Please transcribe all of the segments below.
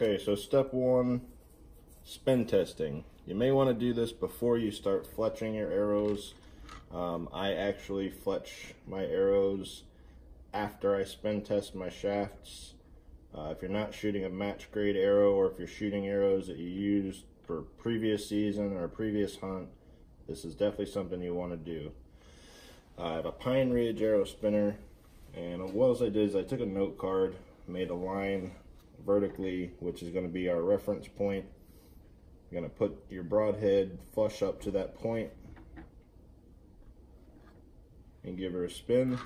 Okay, so step one, spin testing. You may want to do this before you start fletching your arrows. I actually fletch my arrows after I spin test my shafts. If you're not shooting a match grade arrow, or if you're shooting arrows that you used for previous season or previous hunt, this is definitely something you want to do. I have a Pine Ridge arrow spinner, and what else I did is I took a note card, made a line vertically, which is going to be our reference point. You're going to put your broadhead flush up to that point and give her a spin.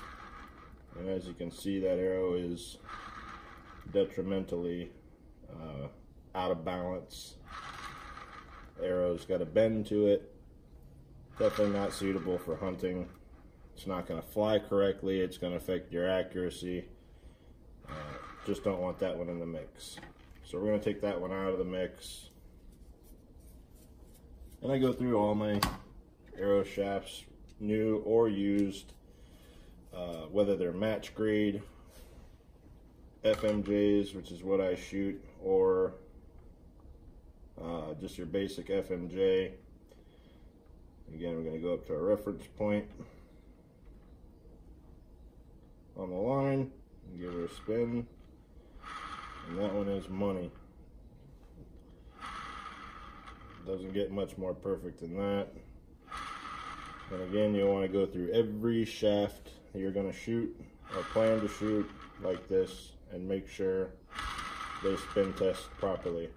And as you can see, that arrow is detrimentally out of balance. The arrow's got a bend to it. Definitely not suitable for hunting. It's not going to fly correctly. It's going to affect your accuracy. Just don't want that one in the mix. So we're going to take that one out of the mix. And I go through all my arrow shafts, new or used, whether they're match grade, FMJs, which is what I shoot, or just your basic FMJ. Again, we're going to go up to our reference point on the line and give her a spin, and that one is money. Doesn't get much more perfect than that. And again, you want to go through every shaft that you're going to shoot or plan to shoot like this and make sure they spin test properly.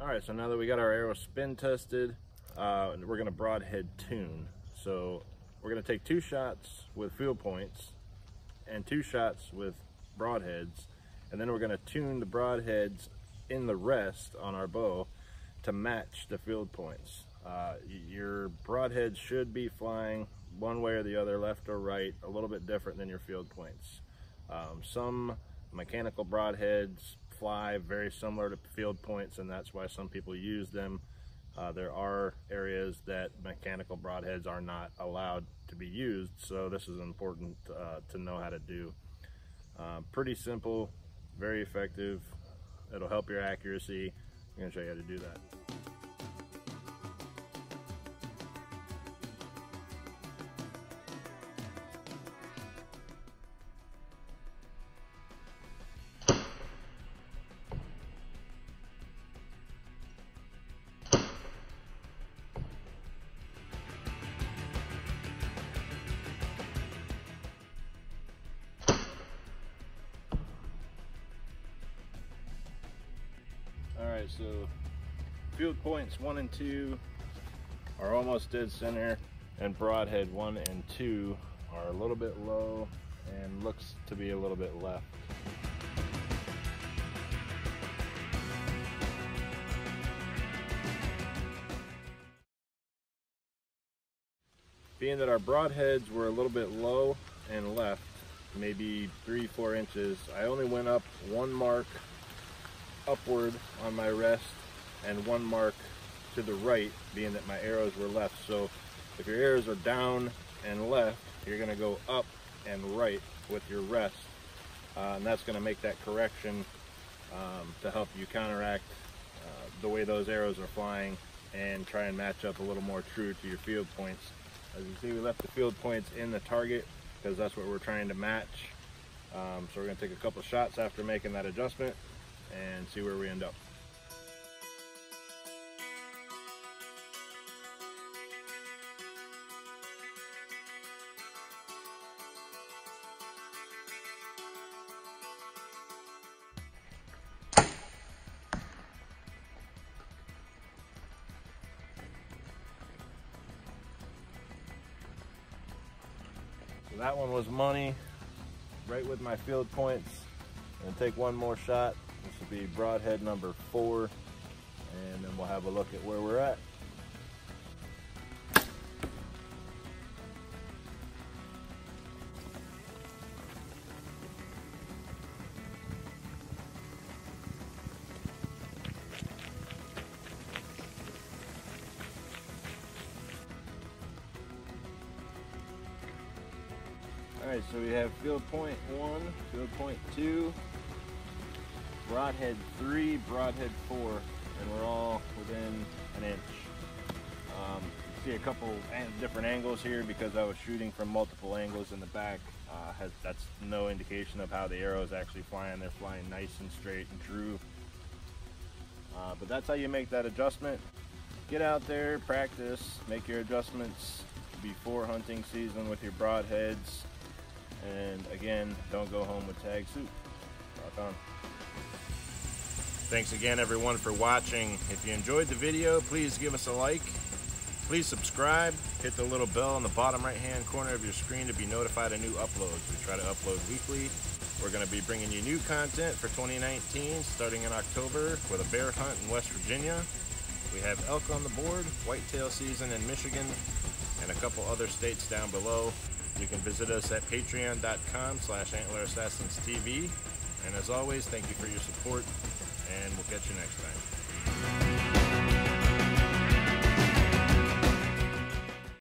Alright, so now that we got our arrow spin tested, we're going to broadhead tune. So we're going to take 2 shots with field points and 2 shots with broadheads, and then we're going to tune the broadheads in the rest on our bow to match the field points. Your broadheads should be flying one way or the other, left or right, a little bit different than your field points. Some mechanical broadheads fly very similar to field points, and that's why some people use them. There are areas that mechanical broadheads are not allowed to be used, so this is important to know how to do. Pretty simple, very effective. It'll help your accuracy. I'm going to show you how to do that. Alright, so field points 1 and 2 are almost dead center, and broadhead 1 and 2 are a little bit low and looks to be a little bit left. Being that our broadheads were a little bit low and left, maybe 3-4 inches, I only went up 1 mark upward on my rest and 1 mark to the right, being that my arrows were left. So if your arrows are down and left, you're going to go up and right with your rest, and that's going to make that correction to help you counteract the way those arrows are flying and try and match up a little more true to your field points. As you see, we left the field points in the target because that's what we're trying to match. So we're going to take a couple shots after making that adjustment and see where we end up. So that one was money, right with my field points. I'm going to take 1 more shot. This will be broadhead number 4, and then we'll have a look at where we're at. Alright, so we have field point 1, field point 2, broadhead 3, broadhead 4, and we're all within an inch. You see a couple different angles here because I was shooting from multiple angles in the back. That's no indication of how the arrow is actually flying. They're flying nice and straight and true. But that's how you make that adjustment. Get out there, practice, make your adjustments before hunting season with your broadheads. And again, don't go home with tag soup. Rock on. Thanks again everyone for watching. If you enjoyed the video, please give us a like. Please subscribe. Hit the little bell on the bottom right hand corner of your screen to be notified of new uploads. We try to upload weekly. We're going to be bringing you new content for 2019 starting in October with a bear hunt in West Virginia. We have elk on the board, whitetail season in Michigan, and a couple other states down below. You can visit us at patreon.com/AntlerAssassinsTV. And as always, thank you for your support, and we'll catch you next time.